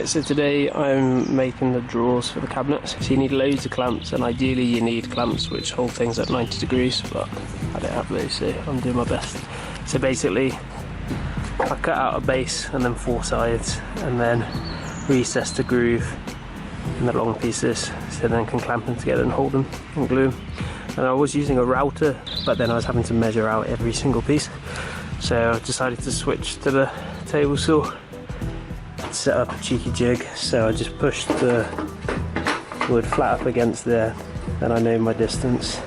Right, so today I'm making the drawers for the cabinets. So you need loads of clamps, and ideally you need clamps which hold things at 90 degrees, but I don't have those, so I'm doing my best. So basically, I cut out a base and then 4 sides, and then recess the groove in the long pieces, so then can clamp them together and hold them and glue them. And I was using a router, but then I was having to measure out every single piece. So I decided to switch to the table saw. Set up a cheeky jig, so I just pushed the wood flat up against there, then I know my distance,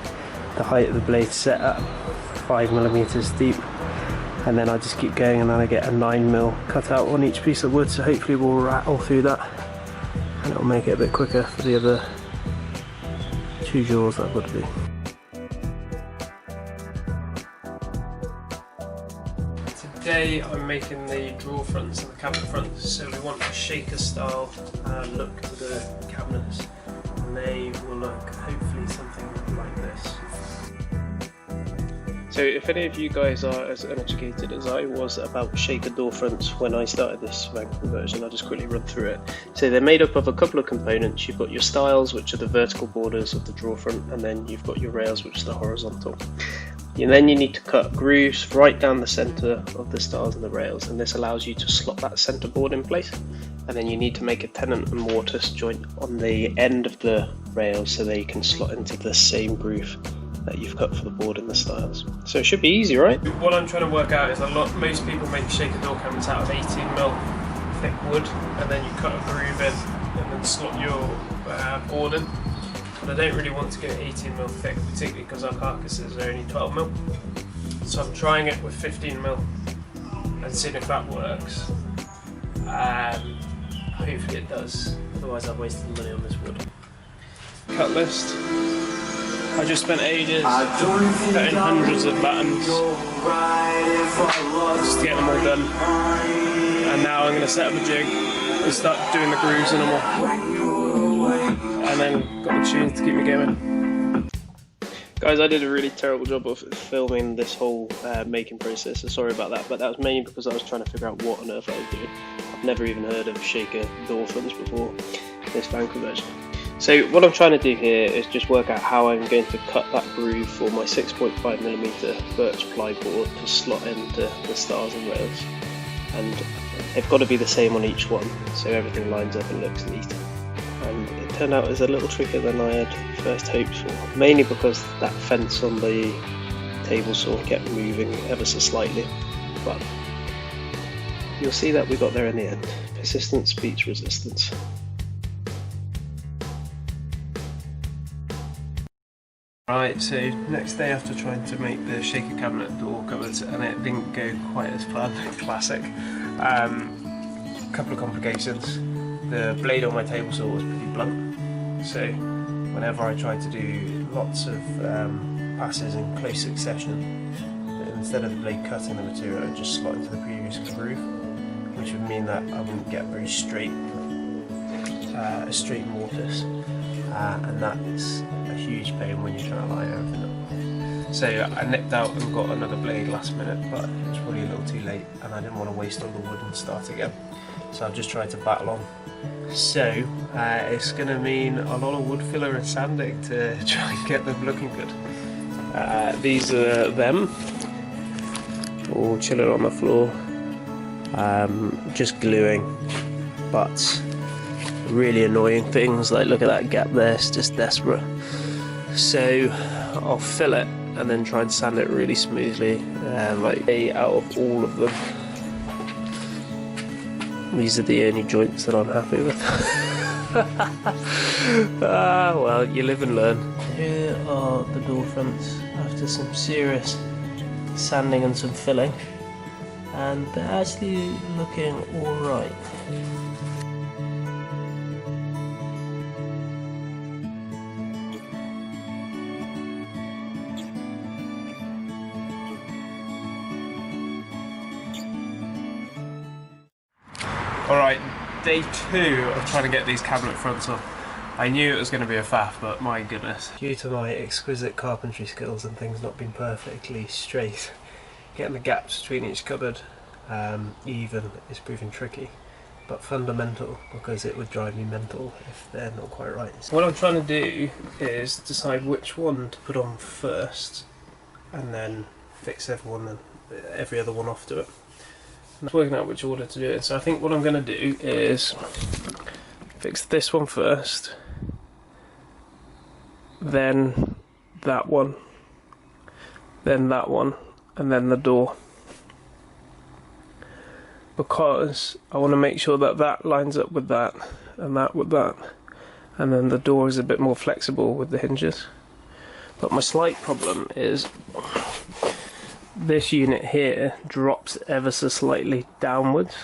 the height of the blade set up 5mm deep, and then I just keep going, and then I get a 9mm cut out on each piece of wood, so hopefully we'll rattle through that and it'll make it a bit quicker for the other 2 drawers that I've got to do. Today I'm making the drawer fronts and the cabinet fronts, so we want a shaker style look to the cabinets, and they will look hopefully something like this. So if any of you guys are as uneducated as I was about shaker door fronts when I started this Gwen Conversion, I'll just quickly run through it. So they're made up of a couple of components. You've got your stiles, which are the vertical borders of the drawer front, and then you've got your rails, which are the horizontal. And then you need to cut grooves right down the centre of the stiles and the rails, and this allows you to slot that centre board in place. And then you need to make a tenon and mortise joint on the end of the rails so they can slot into the same groove that you've cut for the board and the stiles. So it should be easy, right? What I'm trying to work out is most people make shaker door cabinets out of 18mm thick wood, and then you cut a groove in and then slot your board in. But I don't really want to go 18mm thick, particularly because our carcasses are only 12mm. So I'm trying it with 15mm and seeing if that works. Hopefully it does, otherwise I've wasted money on this wood. Cut list. I just spent ages cutting hundreds of buttons just to get them all done. And now I'm going to set up a jig and start doing the grooves in them all. And then got the tunes to keep me going. Guys, I did a really terrible job of filming this whole making process, so sorry about that, but that was mainly because I was trying to figure out what on earth I was doing. I've never even heard of shaker door fronts before this Gwen Conversion. So what I'm trying to do here is just work out how I'm going to cut that groove for my 6.5mm birch ply board to slot into the stars and rails. And they've got to be the same on each one, so everything lines up and looks neat. And it turned out as a little trickier than I had first hoped for, mainly because that fence on the table saw kept moving ever so slightly, but you'll see that we got there in the end. Persistence beats resistance. Right, so next day after trying to make the shaker cabinet door cupboards, and it didn't go quite as planned, classic. A couple of complications. The blade on my table saw was pretty blunt, so whenever I tried to do lots of passes in close succession, instead of the blade cutting the material, it would just slot into the previous groove, which would mean that I wouldn't get very straight, a straight mortise, and that's a huge pain when you're trying to line everything up. So I nipped out and got another blade last minute, but it was probably a little too late, and I didn't want to waste all the wood and start again. So I've just tried to battle on. So it's going to mean a lot of wood filler and sanding to try and get them looking good. These are them, all chilling on the floor, just gluing, but really annoying things like look at that gap there, it's just desperate. So I'll fill it and then try and sand it really smoothly, like out of all of them. These are the only joints that I'm happy with. Well, you live and learn. Here are the door fronts after some serious sanding and some filling, and they're actually looking alright. Alright, day 2 of trying to get these cabinet fronts on. I knew it was going to be a faff, but my goodness. Due to my exquisite carpentry skills and things not being perfectly straight, getting the gaps between each cupboard even is proving tricky. but fundamental, because it would drive me mental if they're not quite right. So what I'm trying to do is decide which one to put on first and then fix every other one after it. I'm working out which order to do it. So I think what I'm going to do is fix this one first, then that one, then that one, and then the door. Because I want to make sure that that lines up with that, and that with that, and then the door is a bit more flexible with the hinges. But my slight problem is this unit here drops ever so slightly downwards.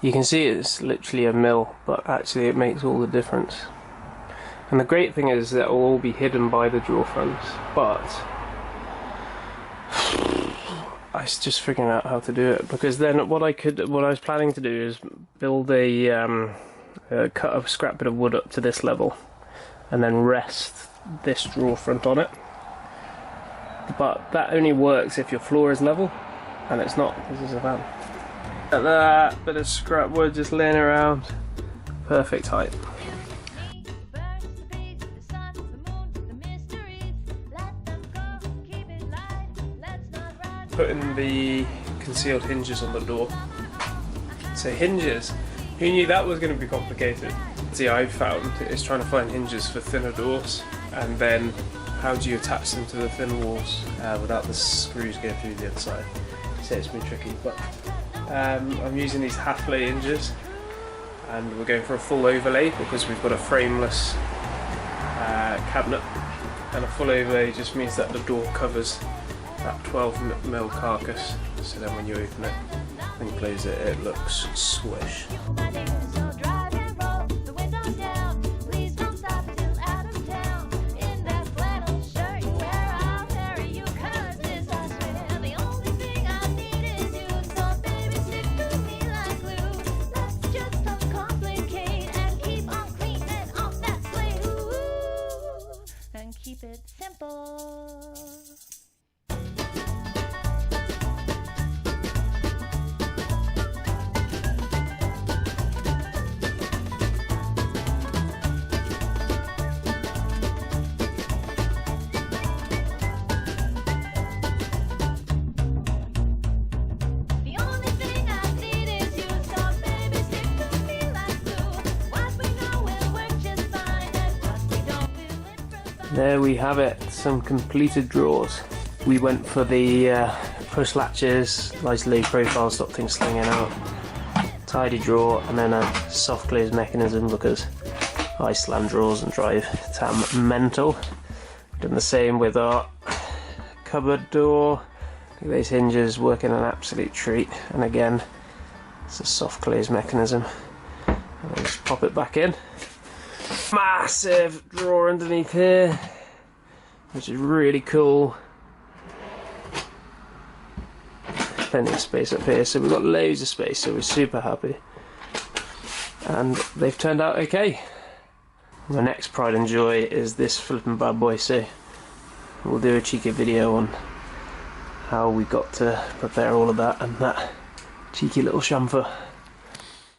You can see it's literally a mill, but actually it makes all the difference. And the great thing is that it will all be hidden by the drawer fronts, but I was just figuring out how to do it, because then what I was planning to do is build cut a scrap bit of wood up to this level and then rest this drawer front on it. But that only works if your floor is level, and it's not. This is a van. Look at that bit of scrap wood just laying around. Perfect height. Putting the concealed hinges on the door. So hinges, who knew that was going to be complicated? See, I've found is trying to find hinges for thinner doors, and then how do you attach them to the thin walls without the screws going through the other side. So it's been tricky, but I'm using these half-lay hinges, and we're going for a full overlay because we've got a frameless cabinet, and a full overlay just means that the door covers that 12mm carcass, so then when you open it and close it, it looks swish. Keep it simple. There we have it, some completed drawers. We went for the push latches, nice low profile, stop things slinging out, tidy drawer, and then a soft close mechanism because I slam drawers and drive Tam mental. Done the same with our cupboard door. Look at those hinges, working an absolute treat, and again it's a soft close mechanism. And then just pop it back in. Massive drawer underneath here, which is really cool. Plenty of space up here, so we've got loads of space, so we're super happy. And they've turned out okay. My next pride and joy is this flipping bad boy, so we'll do a cheeky video on how we got to prepare all of that and that cheeky little chamfer.